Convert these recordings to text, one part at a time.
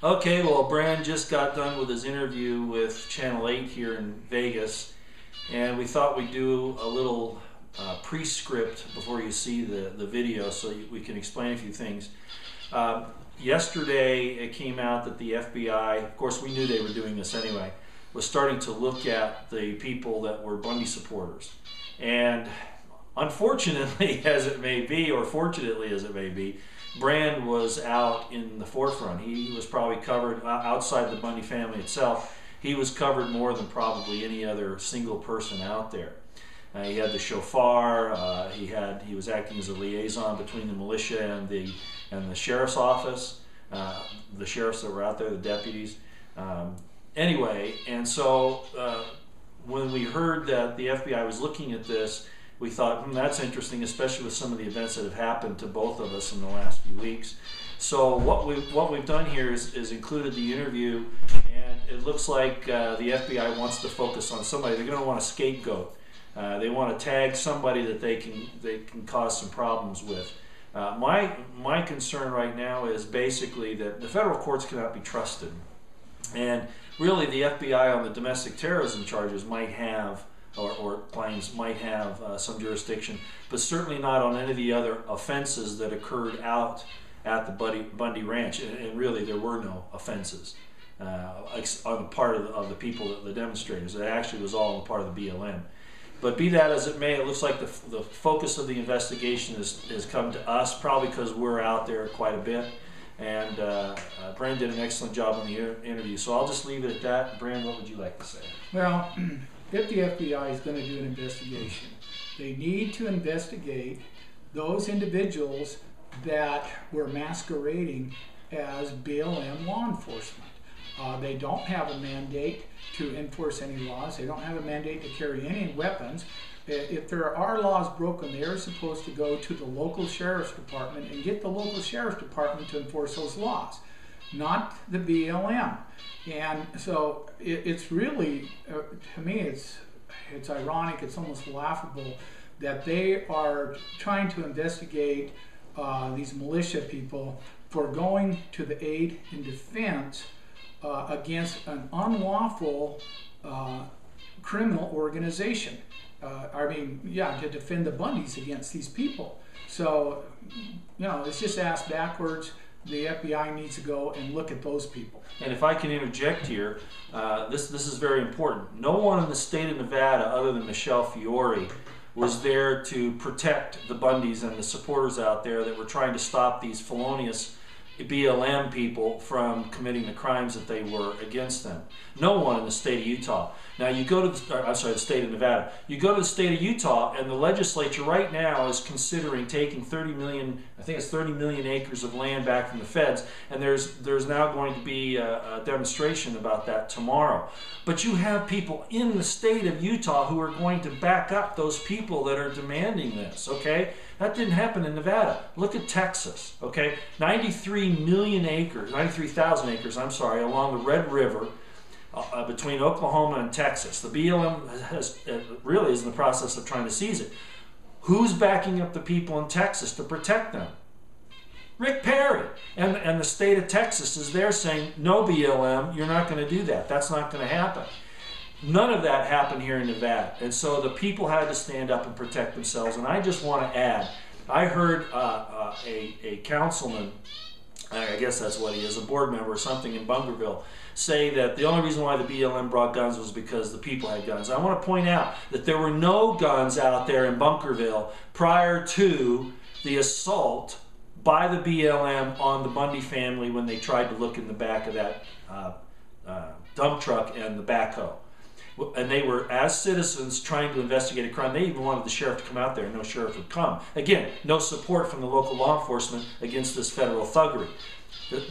Okay, well, Brand just got done with his interview with Channel 8 here in Vegas, and we thought we'd do a little pre-script before you see the video so we can explain a few things. Yesterday it came out that the FBI, of course we knew they were doing this anyway, was starting to look at the people that were Bundy supporters. And unfortunately, as it may be, or fortunately as it may be, Brand was out in the forefront. He was probably covered outside the Bundy family itself. He was covered more than probably any other single person out there. He had the shofar. He was acting as a liaison between the militia and the sheriff's office. The sheriffs that were out there, the deputies. Anyway, and so when we heard that the FBI was looking at this, we thought, that's interesting, especially with some of the events that have happened to both of us in the last few weeks. So what we've done here is included the interview, and it looks like the FBI wants to focus on somebody. They're going to want a scapegoat. They want to tag somebody that they can cause some problems with. My concern right now is basically that the federal courts cannot be trusted, and really the FBI on the domestic terrorism charges might have, or claims might have some jurisdiction, but certainly not on any of the other offenses that occurred out at the Bundy Ranch. And really, there were no offenses on the part of the people, the demonstrators. It actually was all on the part of the BLM. But be that as it may, it looks like the focus of the investigation has come to us, probably because we're out there quite a bit. And Brand did an excellent job on the interview. So I'll just leave it at that. Brand, what would you like to say? Well, if the FBI is going to do an investigation, they need to investigate those individuals that were masquerading as BLM law enforcement. They don't have a mandate to enforce any laws. They don't have a mandate to carry any weapons. If there are laws broken, they are supposed to go to the local sheriff's department and get the local sheriff's department to enforce those laws, not the BLM. And so it's really, to me, it's ironic, it's almost laughable that they are trying to investigate these militia people for going to the aid and defense against an unlawful criminal organization. To defend the Bundys against these people. So, it's just asked backwards. The FBI needs to go and look at those people. And if I can interject here, this is very important. No one in the state of Nevada, other than Michelle Fiore, was there to protect the Bundys and the supporters out there that were trying to stop these felonious BLM people from committing the crimes that they were against them. No one in the state of Utah. Now you go to the state of Nevada. You go to the state of Utah, and the legislature right now is considering taking 30 million, I think it's 30 million acres of land back from the feds, and there's now going to be a demonstration about that tomorrow. But you have people in the state of Utah who are going to back up those people that are demanding this, okay? That didn't happen in Nevada. Look at Texas, okay? 93,000 acres, I'm sorry, along the Red River between Oklahoma and Texas. The BLM really is in the process of trying to seize it. Who's backing up the people in Texas to protect them? Rick Perry. And the state of Texas is there saying, no BLM, you're not going to do that. That's not going to happen. None of that happened here in Nevada, and so the people had to stand up and protect themselves. And I just want to add, I heard a councilman, I guess that's what he is, a board member or something in Bunkerville, say that the only reason why the BLM brought guns was because the people had guns. I want to point out that there were no guns out there in Bunkerville prior to the assault by the BLM on the Bundy family when they tried to look in the back of that dump truck and the backhoe. And they were, as citizens, trying to investigate a crime. They even wanted the sheriff to come out there, and no sheriff would come. Again, no support from the local law enforcement against this federal thuggery.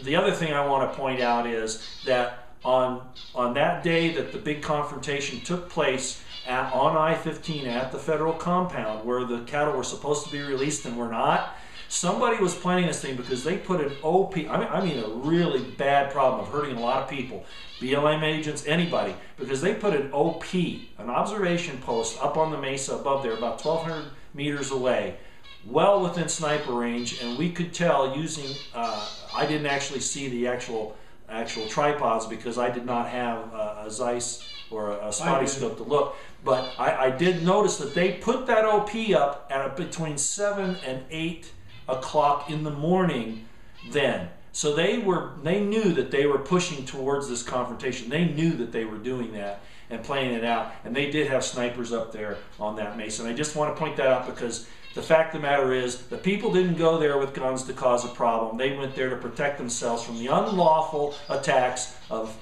The other thing I want to point out is that on that day that the big confrontation took place on I-15 at the federal compound, where the cattle were supposed to be released and were not, somebody was planning this thing because they put an OP, I mean a really bad problem of hurting a lot of people, BLM agents, anybody, because they put an OP, an observation post, up on the mesa above there, about 1,200 meters away, well within sniper range, and we could tell using, I didn't actually see the actual actual tripods because I did not have a Zeiss or a spotty scope to look. But I did notice that they put that OP up at between 7 and 8 o'clock in the morning then. So they knew that they were pushing towards this confrontation. They knew that they were doing that and playing it out. And they did have snipers up there on that Mason. I just want to point that out because the fact of the matter is the people didn't go there with guns to cause a problem. They went there to protect themselves from the unlawful attacks of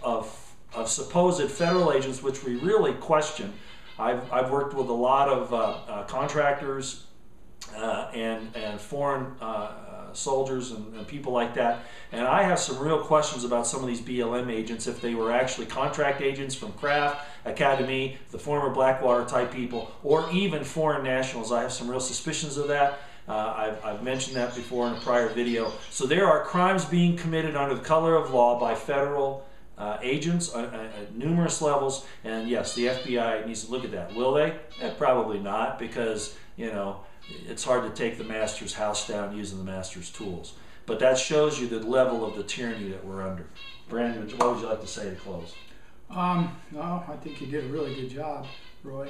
supposed federal agents, which we really question. I've worked with a lot of contractors and foreign soldiers and people like that, and I have some real questions about some of these BLM agents, if they were actually contract agents from Kraft Academy, the former Blackwater type people, or even foreign nationals. I have some real suspicions of that. I've mentioned that before in a prior video. So there are crimes being committed under the color of law by federal agents at numerous levels, and yes, the FBI needs to look at that. Will they? Probably not, because it's hard to take the master's house down using the master's tools. But that shows you the level of the tyranny that we're under. Brandon, what would you like to say to close? No, I think you did a really good job, Roy.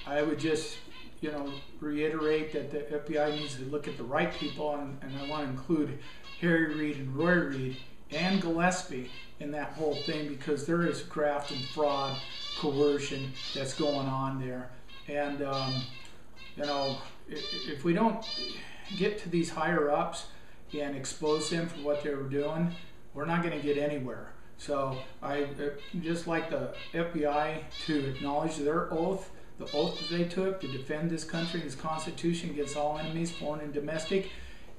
I would just, reiterate that the FBI needs to look at the right people, and I want to include Harry Reid and Roy Reid and Gillespie in that whole thing, because there is graft and fraud, coercion that's going on there. And if we don't get to these higher ups and expose them for what they were doing, we're not going to get anywhere. So I just like the FBI to acknowledge their oath, the oath that they took to defend this country and this Constitution against all enemies, foreign and domestic,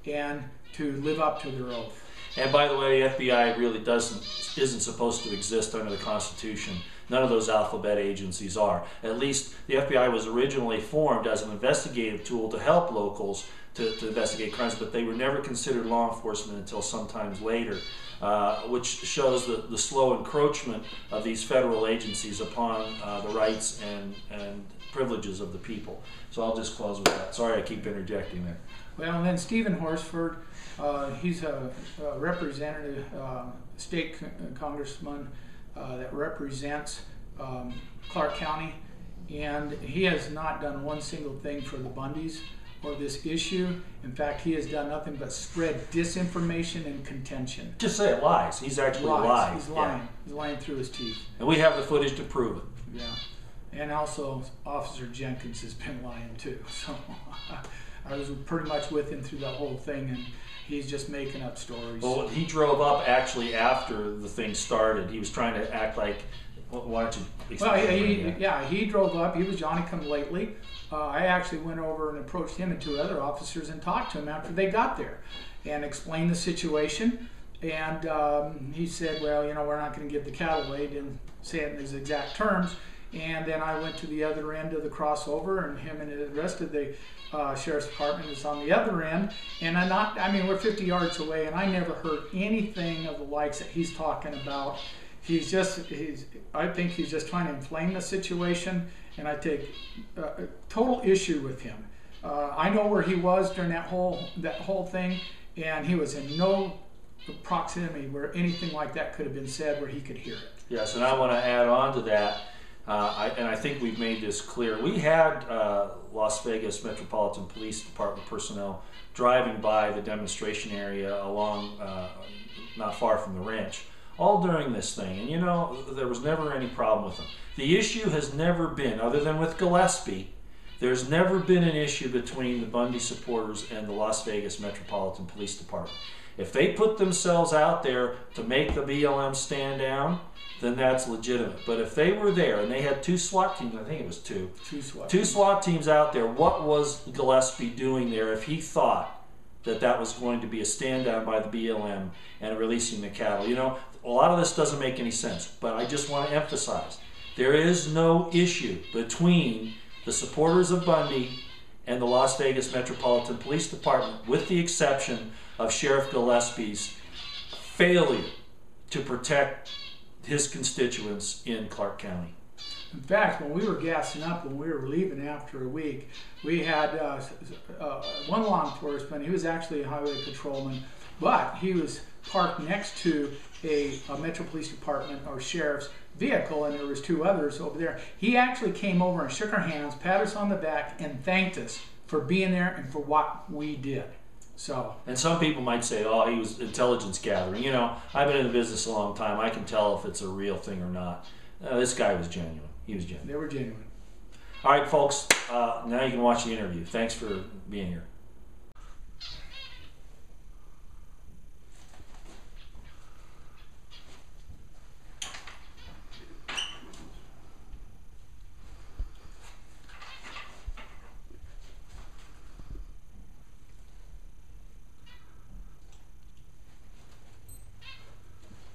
and to live up to their oath. And by the way, the FBI really isn't supposed to exist under the Constitution. None of those alphabet agencies are. At least the FBI was originally formed as an investigative tool to help locals to investigate crimes, but they were never considered law enforcement until sometimes later, which shows the slow encroachment of these federal agencies upon the rights and privileges of the people. So I'll just close with that. Sorry I keep interjecting there. Well, and then Stephen Horsford, he's a representative, state congressman that represents Clark County, and he has not done one single thing for the Bundys or this issue. In fact, he has done nothing but spread disinformation and contention. Just say it lies. He's actually lying. He's lying. Yeah. He's lying through his teeth. And we have the footage to prove it. Yeah. And also, Officer Jenkins has been lying too. So I was pretty much with him through that whole thing, and he's just making up stories. Well, he drove up actually after the thing started. He was trying to act like, why don't you explain? Well, he drove up. He was Johnny-come-lately. I actually went over and approached him and two other officers and talked to him after they got there and explained the situation. And he said, well, we're not going to give the cattle away. Didn't say it in his exact terms. And then I went to the other end of the crossover, and him and the rest of the Sheriff's Department was on the other end. And we're 50 yards away, and I never heard anything of the likes that he's talking about. I think he's just trying to inflame the situation, and I take total issue with him. I know where he was during that whole thing, and he was in no proximity where anything like that could have been said where he could hear it. Yes, and I want to add on to that. I think we've made this clear. We had Las Vegas Metropolitan Police Department personnel driving by the demonstration area along not far from the ranch, all during this thing. And there was never any problem with them. The issue has never been, other than with Gillespie, there's never been an issue between the Bundy supporters and the Las Vegas Metropolitan Police Department. If they put themselves out there to make the BLM stand down, then that's legitimate. But if they were there and they had two SWAT teams, I think it was two SWAT teams out there, what was Gillespie doing there if he thought that was going to be a stand down by the BLM and releasing the cattle? A lot of this doesn't make any sense, but I just want to emphasize there is no issue between the supporters of Bundy and the Las Vegas Metropolitan Police Department, with the exception of Sheriff Gillespie's failure to protect his constituents in Clark County. In fact, when we were gassing up, when we were leaving after a week, we had one law enforcement. He was actually a highway patrolman, but he was parked next to a Metro Police Department or sheriff's vehicle, and there was 2 others over there. He actually came over and shook our hands, patted us on the back, and thanked us for being there and for what we did. So, and some people might say, oh, he was intelligence gathering. You know, I've been in the business a long time. I can tell if it's a real thing or not. This guy was genuine. He was genuine. They were genuine. All right, folks, now you can watch the interview. Thanks for being here.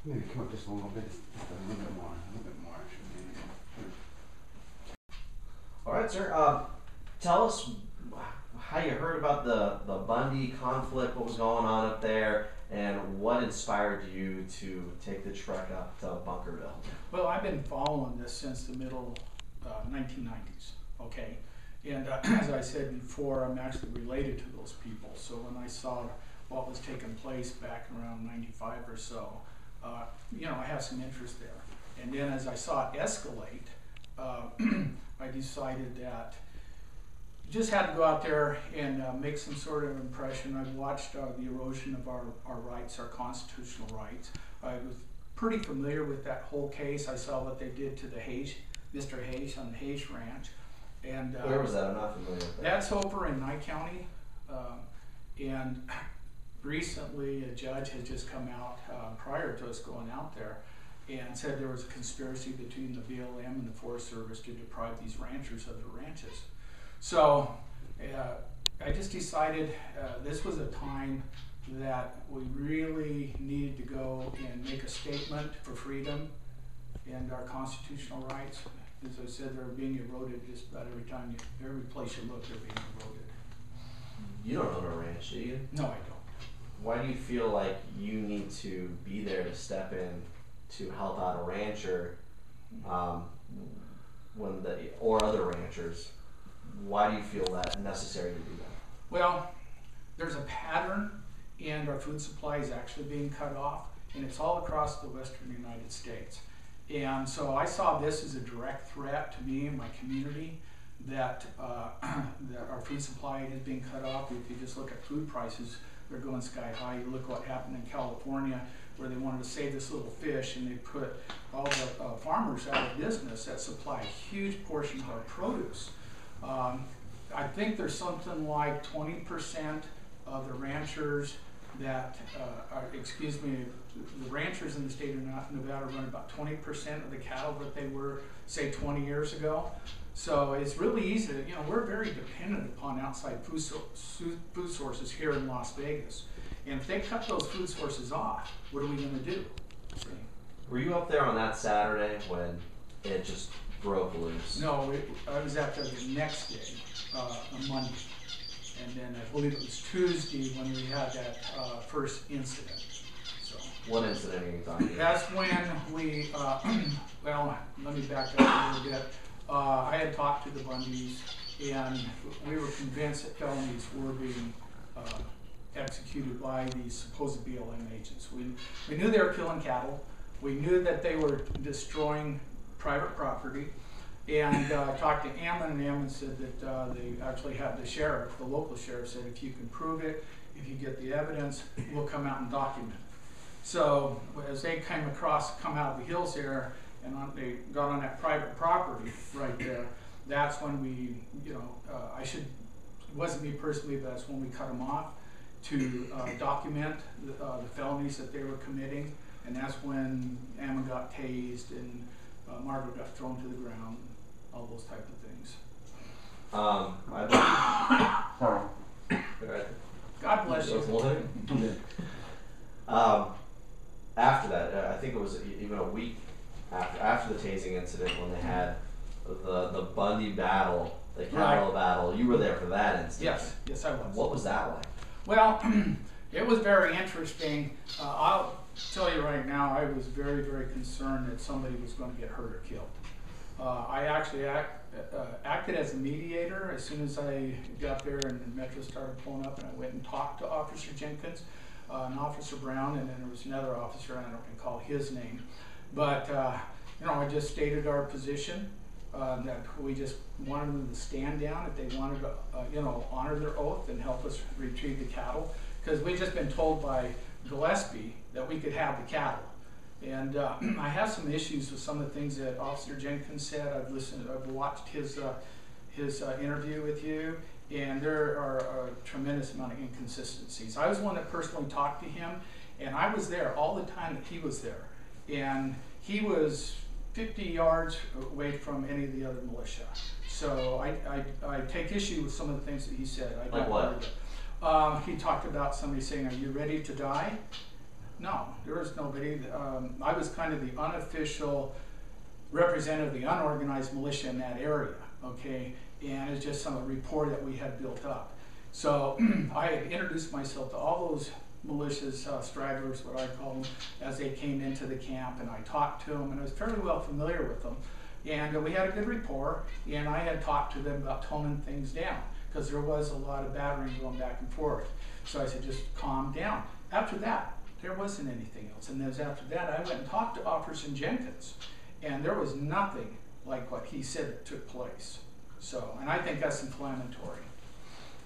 Maybe come up just a little bit, more, actually. All right, sir. Tell us how you heard about the Bundy conflict, what was going on up there, and what inspired you to take the trek up to Bunkerville. Well, I've been following this since the middle 1990s, okay? And as I said before, I'm actually related to those people. So when I saw what was taking place back around 95 or so, you know, I have some interest there. And then as I saw it escalate, I decided that you just had to go out there and make some sort of impression. I've watched the erosion of our rights, our constitutional rights. I was pretty familiar with that whole case. I saw what they did to the Hayes, Mr. Hayes on the Hayes Ranch. And where was that? I'm not familiar with that. That's over in Nye County. And recently, a judge has just come out prior to us going out there and said there was a conspiracy between the BLM and the Forest Service to deprive these ranchers of their ranches. So I just decided this was a time that we really needed to go and make a statement for freedom and our constitutional rights. As I said, they're being eroded just about every time, every place you look, they're being eroded. You don't own a ranch, do you? No, I don't. Why do you feel like you need to be there to step in to help out a rancher, or other ranchers? Why do you feel that necessary to do that? Well, there's a pattern, and our food supply is actually being cut off, and it's all across the western United States. And so I saw this as a direct threat to me and my community, that that our food supply is being cut off. If you just look at food prices, they're going sky high. You look what happened in California, where they wanted to save this little fish, and they put all the farmers out of business that supply a huge portion of our produce. I think there's something like 20% of the ranchers that, the ranchers in the state of Nevada run about 20% of the cattle that they were, say, 20 years ago. So it's really easy to, you know, we're very dependent upon outside food sources here in Las Vegas. And if they cut those food sources off, what are we going to do? See? Were you up there on that Saturday when it just broke loose? No, I was out there the next day, on Monday. And then I believe it was Tuesday when we had that first incident. So, what incident are you talking about? that's when we, well, let me back up a little bit. I had talked to the Bundys, and we were convinced that felonies were being executed by these supposed BLM agents. We knew they were killing cattle. We knew that they were destroying private property. And I talked to Ammon, and Ammon said that they actually had the sheriff, the local sheriff, said if you can prove it, if you get the evidence, we'll come out and document it. So as they come out of the hills there, and they got on that private property right there, that's when we, you know, it wasn't me personally, but that's when we cut them off to document the felonies that they were committing. And that's when Ammon got tased and Margaret got thrown to the ground, all those type of things. Sorry. God bless you. After that, I think it was even a week after the tasing incident, when they had the Bundy battle, the cattle battle. You were there for that incident. Yes, I was. What was that like? Well, it was very interesting. I'll tell you right now, I was very, very concerned that somebody was going to get hurt or killed. I actually acted as a mediator as soon as I got there and the Metro started pulling up, and I went and talked to Officer Jenkins. an Officer Brown, and then there was another officer, I don't recall his name. But, you know, I just stated our position, that we just wanted them to stand down if they wanted to, you know, honor their oath and help us retrieve the cattle. Because we'd just been told by Gillespie that we could have the cattle. And I have some issues with some of the things that Officer Jenkins said. I've watched his interview with you, and there are a tremendous amount of inconsistencies. I was one that personally talked to him, and I was there all the time that he was there. And he was 50 yards away from any of the other militia. So I take issue with some of the things that he said. I Like what? He talked about somebody saying, "Are you ready to die?" No, there was nobody. I was kind of the unofficial representative of the unorganized militia in that area, okay? And it's just some rapport that we had built up. So I had introduced myself to all those militias, stragglers, what I call them, as they came into the camp, and I talked to them, and I was fairly well familiar with them. And we had a good rapport, and I had talked to them about toning things down, because there was a lot of battering going back and forth. So I said, just calm down. After that, there wasn't anything else. And then after that, I went and talked to Officer Jenkins, and there was nothing like what he said that took place. So, and I think that's inflammatory.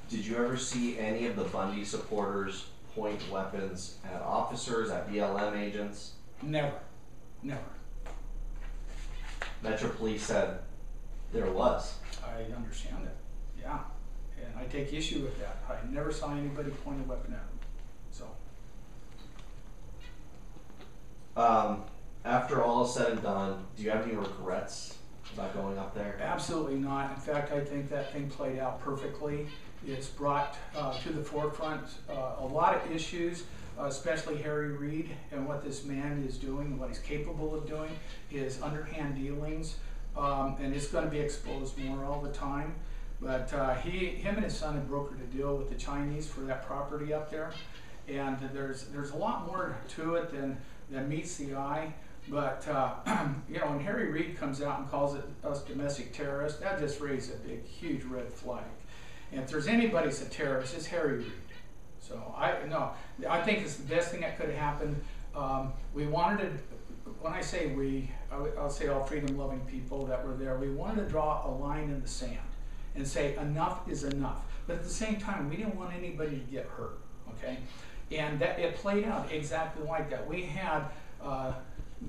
Did you ever see any of the Bundy supporters point weapons at officers, at BLM agents? Never, never. Metro Police said there was. I understand that, yeah. And I take issue with that. I never saw anybody point a weapon at them, so. After all is said and done, do you have any regrets about going up there? Absolutely not. In fact, I think that thing played out perfectly. It's brought to the forefront a lot of issues, especially Harry Reid and what this man is doing and what he's capable of doing, his underhand dealings, and it's going to be exposed more all the time. But him and his son have brokered a deal with the Chinese for that property up there, and there's a lot more to it than meets the eye. But you know, when Harry Reid comes out and calls us domestic terrorists, that just raised a big, huge red flag. And if there's anybody that's a terrorist, it's Harry Reid. So I think it's the best thing that could have happened. We wanted to, when I say we, I'll say all freedom-loving people that were there, we wanted to draw a line in the sand and say enough is enough. But at the same time, we didn't want anybody to get hurt, okay? And that it played out exactly like that. We had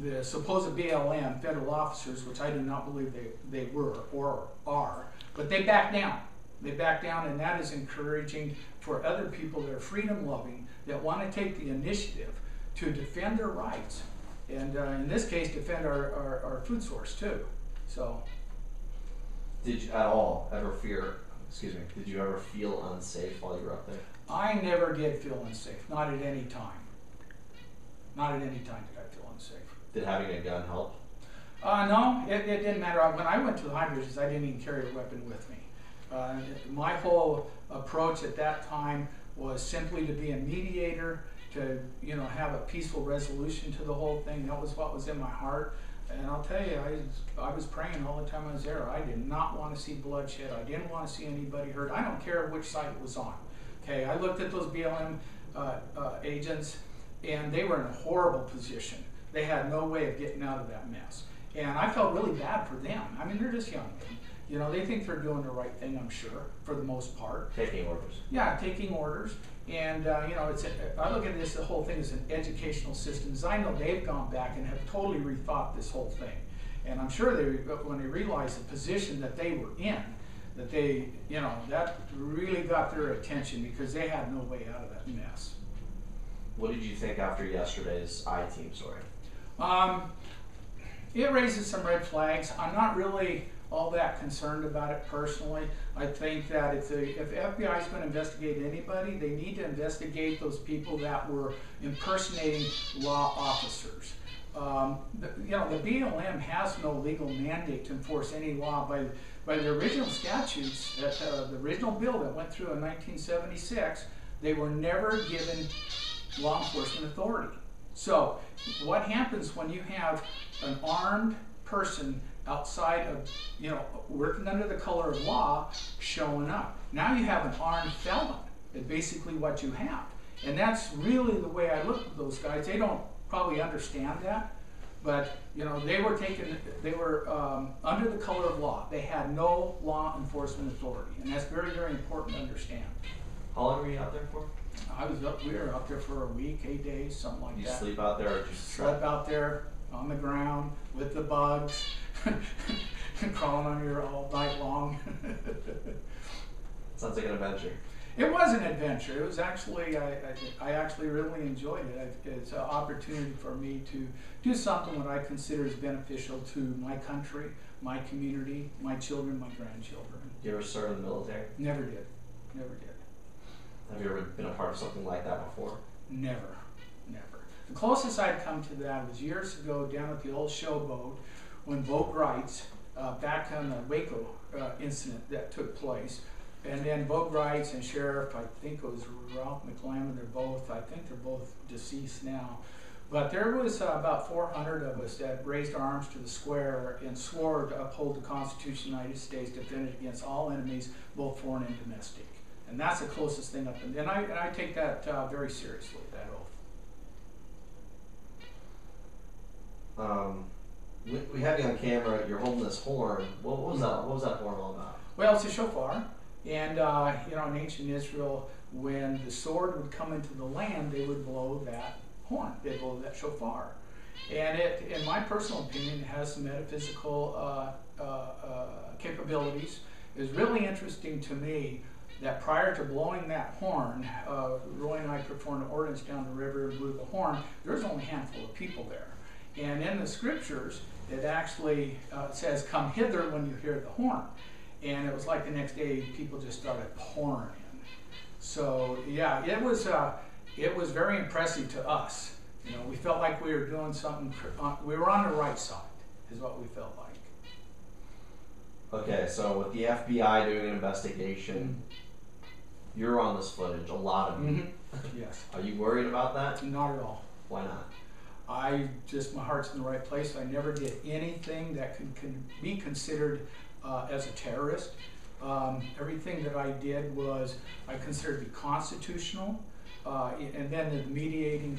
the supposed BLM federal officers, which I do not believe they were or are, but they backed down. They back down, and that is encouraging for other people that are freedom-loving, that want to take the initiative to defend their rights, and in this case, defend our food source too. So, Did you at all ever did you ever feel unsafe while you were up there? I never did feel unsafe, not at any time. Not at any time did I feel unsafe. Did having a gun help? No, it didn't matter. When I went to the high bridges, I didn't even carry a weapon with me. My whole approach at that time was simply to be a mediator, to have a peaceful resolution to the whole thing. That was what was in my heart. And I'll tell you, I was praying all the time I was there. I did not want to see bloodshed. I didn't want to see anybody hurt. I don't care which side it was on. Okay, I looked at those BLM agents, and they were in a horrible position. They had no way of getting out of that mess. And I felt really bad for them. I mean, they're just young men. They think they're doing the right thing, I'm sure, for the most part. Taking orders. Yeah, taking orders. And, I look at this, the whole thing as an educational system. As I know, they've gone back and have totally rethought this whole thing. And I'm sure when they realized the position that they were in, that they, that really got their attention, because they had no way out of that mess. What did you think after yesterday's I-Team story? It raises some red flags. I'm not really all that concerned about it personally. I think that if FBI is going to investigate anybody, they need to investigate those people that were impersonating law officers. The BLM has no legal mandate to enforce any law. By the original statutes, the original bill that went through in 1976, they were never given law enforcement authority. So what happens when you have an armed person outside of, working under the color of law, showing up? Now you have an armed felon, is basically what you have. And that's really the way I look at those guys. They don't probably understand that, but you know, they were under the color of law. They had no law enforcement authority, and that's very, very important to understand. How long were you out there for? We were out there for a week, 8 days, something like You that. sleep out there or just Slept out there on the ground with the bugs, crawling on you all night long. Sounds like an adventure. It was an adventure. It was actually, I actually really enjoyed it. It's an opportunity for me to do something that I consider is beneficial to my country, my community, my children, my grandchildren. You ever served in the military? Never did. Never did. Have you ever been a part of something like that before? Never. Never. The closest I'd come to that was years ago down at the old showboat when Boat Wrights, back on the Waco incident that took place. And then Boat Wrights and Sheriff, I think it was Ralph McLaren, I think they're both deceased now. But there was about 400 of us that raised our arms to the square and swore to uphold the Constitution of the United States, defended against all enemies, both foreign and domestic. And that's the closest thing up. And I take that very seriously, that oath. We have you on camera. You're holding this horn. What was that? What was that horn all about? Well, it's a shofar. And you know, in ancient Israel, when the sword would come into the land, they would blow that horn. They'd blow that shofar. And it, in my personal opinion, has some metaphysical capabilities. It was really interesting to me that prior to blowing that horn, Roy and I performed an ordinance down the river and blew the horn. There was only a handful of people there. And in the scriptures, it actually says, "Come hither when you hear the horn." And it was like the next day, people just started pouring in. So yeah, it was very impressive to us. You know, we felt like we were doing something. We were on the right side, is what we felt like. Okay, so with the FBI doing an investigation, you're on this footage, a lot of it. Yes. Are you worried about that? Not at all. Why not? My heart's in the right place. I never did anything that can be considered as a terrorist. Everything that I did was I considered to be constitutional. And then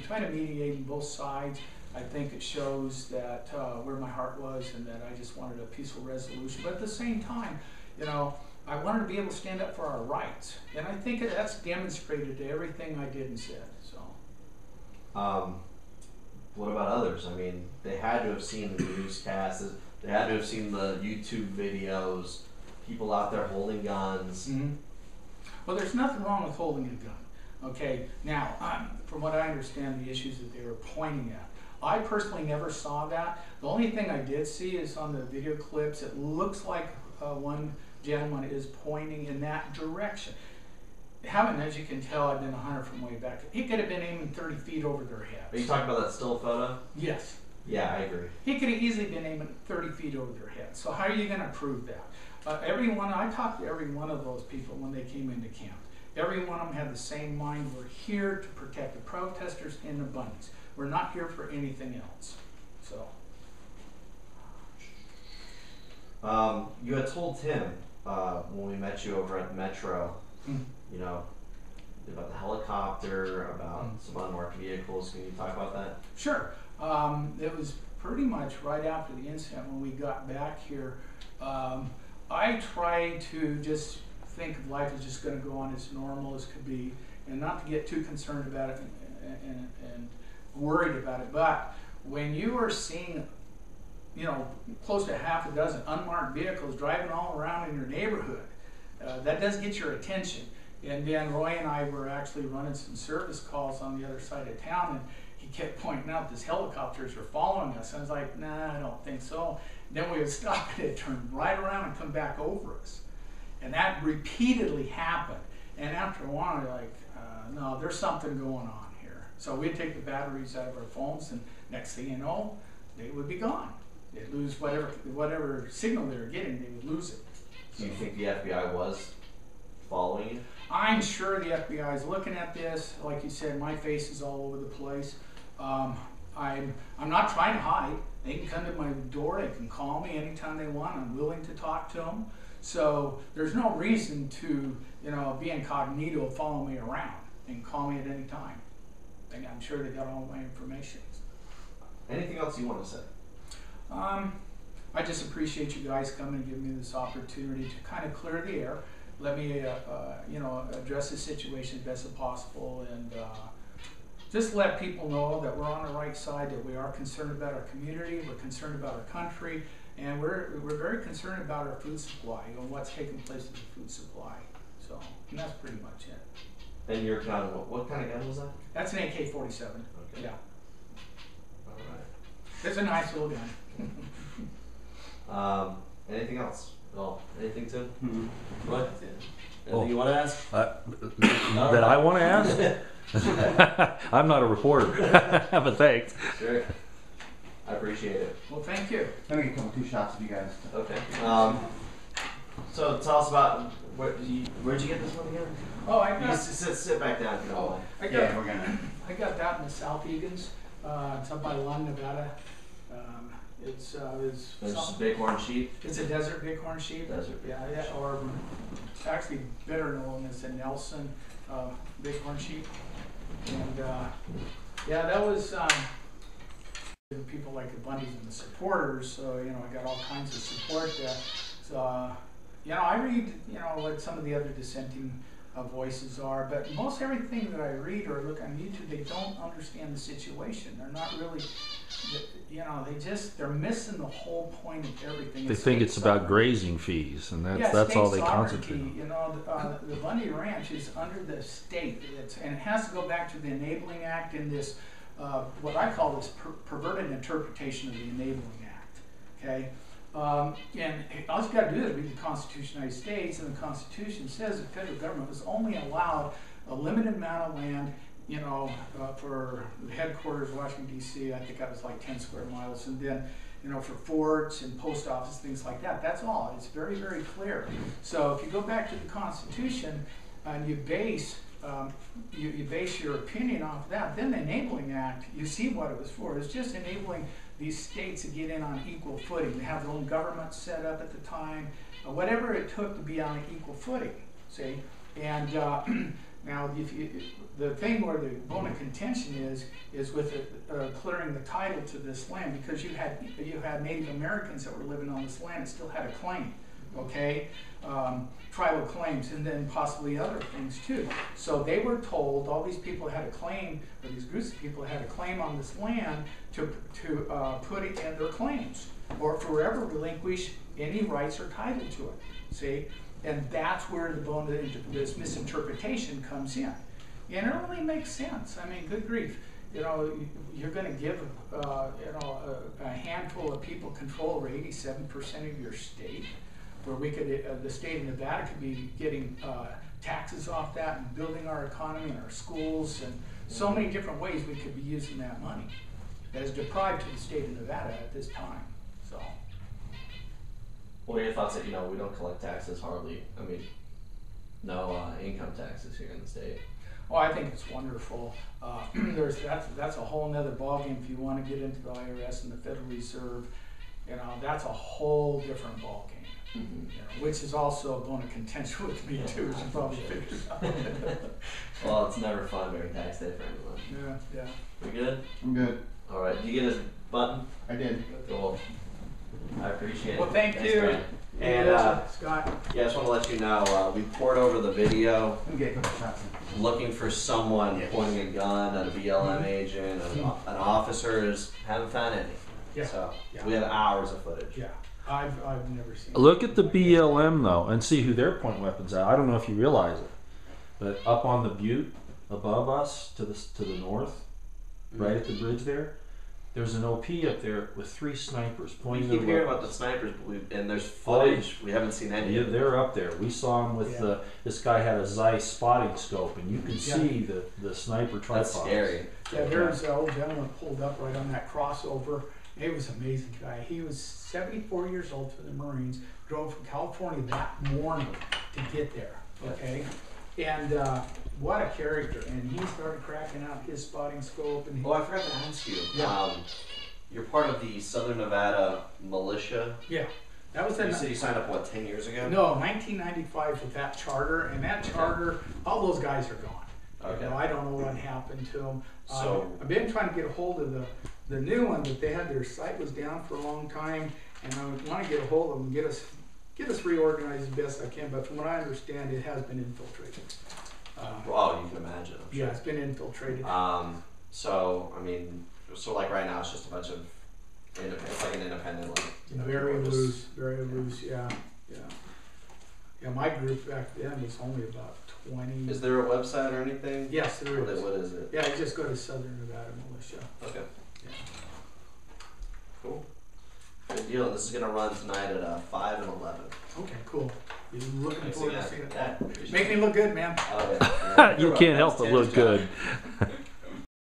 trying to mediate on both sides, I think it shows that where my heart was and that I just wanted a peaceful resolution. But at the same time, you know, I wanted to be able to stand up for our rights. And I think that's demonstrated to everything I did and said. So. What about others? I mean, they had to have seen the newscasts. They had to have seen the YouTube videos. People out there holding guns. Well, there's nothing wrong with holding a gun. Okay, now, from what I understand, the issues that they were pointing at, I personally never saw that. The only thing I did see is on the video clips, it looks like one gentleman is pointing in that direction. Haven't, as you can tell, I've been a hunter from way back. He could have been aiming 30 feet over their heads. Are you talking about that still photo? Yes. Yeah, I agree. He could have easily been aiming 30 feet over their heads. So how are you going to prove that? I talked to every one of those people when they came into camp. Every one of them had the same mind. We're here to protect the protesters and the Bundys. We're not here for anything else. So. You had told Tim when we met you over at the Metro, you know, about the helicopter, about some unmarked vehicles. Can you talk about that? Sure. It was pretty much right after the incident when we got back here. I tried to just think of life as just going to go on as normal as could be and not to get too concerned about it and worried about it. But when you are seeing, you know, close to half a dozen unmarked vehicles driving all around in your neighborhood, that does get your attention. And then Roy and I were actually running some service calls on the other side of town, and he kept pointing out these helicopters are following us. I was like, nah, I don't think so. Then we would stop and it'd turn right around and come back over us. And that repeatedly happened. And after a while, we're like, no, there's something going on here. So we'd take the batteries out of our phones, and next thing you know, they would be gone. They'd lose whatever signal they were getting, they would lose it. Do you think the FBI was following you? I'm sure the FBI is looking at this. Like you said, my face is all over the place. I'm not trying to hide. They can come to my door. They can call me anytime they want. I'm willing to talk to them. So there's no reason to, you know, be incognito, follow me around. and call me at any time. And I'm sure they got all my information. Anything else you want to say? I just appreciate you guys coming and giving me this opportunity to kind of clear the air. Let me, address the situation as best as possible, and just let people know that we're on the right side, that we are concerned about our community, we're concerned about our country, and we're very concerned about our food supply and what's taking place with the food supply. So, and that's pretty much it. And your gun, what kind of gun was that? That's an AK-47. Okay. Yeah. All right. It's a nice little gun. Anything else? Well, anything, Tim? Mm-hmm. What? Oh. Anything you want to ask? That I want to ask? I'm not a reporter, but thanks. Sure. I appreciate it. Well, thank you. Let me get a couple, 2 shots of you guys. Okay. So tell us about where'd you get this one again? Oh, I You got. just sit back down if you don't mind. I got. Yeah, we're gonna. I got that in the South Egan's. It's up by Lund, Nevada. It's There's some- bighorn sheep. it's a desert bighorn sheep. Desert. Yeah, or actually better known as the Nelson bighorn sheep. And that was people like the Bundys and the supporters. So I got all kinds of support there. So I read what some of the other dissenting voices are, but most everything that I read or look on YouTube, they don't understand the situation. They're not really, they're missing the whole point of everything. They think it's about grazing fees, and that's all they concentrate on. The Bundy Ranch is under the state, and it has to go back to the Enabling Act and this, what I call this perverted interpretation of the Enabling Act. Okay. And all you got to do is read the Constitution of the United States, and the Constitution says the federal government was only allowed a limited amount of land, for the headquarters, Washington D.C. I think that was like 10 square miles, and then, for forts and post office, things like that. That's all. It's very, very clear. So if you go back to the Constitution and you base your opinion off that, then the Enabling Act, you see what it was for. It's just enabling these states to get in on equal footing. They have their own government set up at the time, whatever it took to be on equal footing, see? And now, the thing where the bone of contention is with clearing the title to this land, because you had Native Americans that were living on this land and still had a claim, okay? Tribal claims, and then possibly other things too. So they were told, all these people had a claim, or these groups of people had a claim on this land to put it in their claims, or forever relinquish any rights or title to it, see? And that's where the bone of this misinterpretation comes in. And it really makes sense. I mean, good grief. You're going to give, a handful of people control over 87% of your state, where we could, the state of Nevada could be getting taxes off that and building our economy and our schools, and so many different ways we could be using that money that is deprived to the state of Nevada at this time. So. What are your thoughts that, we don't collect taxes hardly? I mean, no income taxes here in the state. Oh, I think it's wonderful. That's a whole nother ballgame if you want to get into the IRS and the Federal Reserve. That's a whole different ballgame. Mm-hmm. Which is also a bone of contention with me too, as you probably figured out. Well, it's never fun during tax day for anyone. Yeah. We good? I'm good. All right. Did you get his button? I did. Cool. I appreciate it. Well, thank Thanks, you. Brian. And Scott. yeah, I just want to let you know, we poured over the video Let me get a couple shots in. looking for someone Yes. pointing a gun at a BLM agent, an officers. Haven't found any. Yeah. So Yeah. we have hours of footage. Yeah. I've never seen. Look at the BLM though, and see who they're pointing weapons at. I don't know if you realize it, but up on the butte above us, to the north, right at the bridge there's an OP up there with 3 snipers We pointing keep their hearing about weapons. the snipers, and there's footage. We haven't seen any. Yeah, they're up there. We saw them with Yeah. this guy had a Zeiss spotting scope, and you can Yeah. see the sniper tripods. That's scary. Yeah, there's an old gentleman pulled up right on that crossover. He was an amazing guy. He was 74 years old for the Marines, drove from California that morning to get there, okay? And what a character. And he started cracking out his spotting scope. And Oh, I forgot to ask you. Yeah. You're part of the Southern Nevada militia. yeah, that was You said you signed up, 10 years ago? No, 1995 with that charter. And that charter, all those guys are gone. Okay. I don't know what happened to them. So- I've been trying to get a hold of the new one, but they had their site was down for a long time, and I want to get a hold of them, get us reorganized as best I can. But from what I understand, it has been infiltrated. Oh, you can imagine. I'm sure. Yeah, it's been infiltrated. So I mean, so like right now, it's just a bunch of it's like an independent, like Very people are loose, very loose. Yeah. Yeah, my group back then was only about 20. Is there a website or anything? Yes, there is. What is it? Yeah, you just go to Southern Nevada Militia. Okay. Yeah. Cool. Good deal. This is gonna run tonight at 5 and 11. Okay, cool. You looking Thanks forward to again. seeing it? Yeah, appreciate Make it. me look good, man. Oh, yeah. You can't help but look good.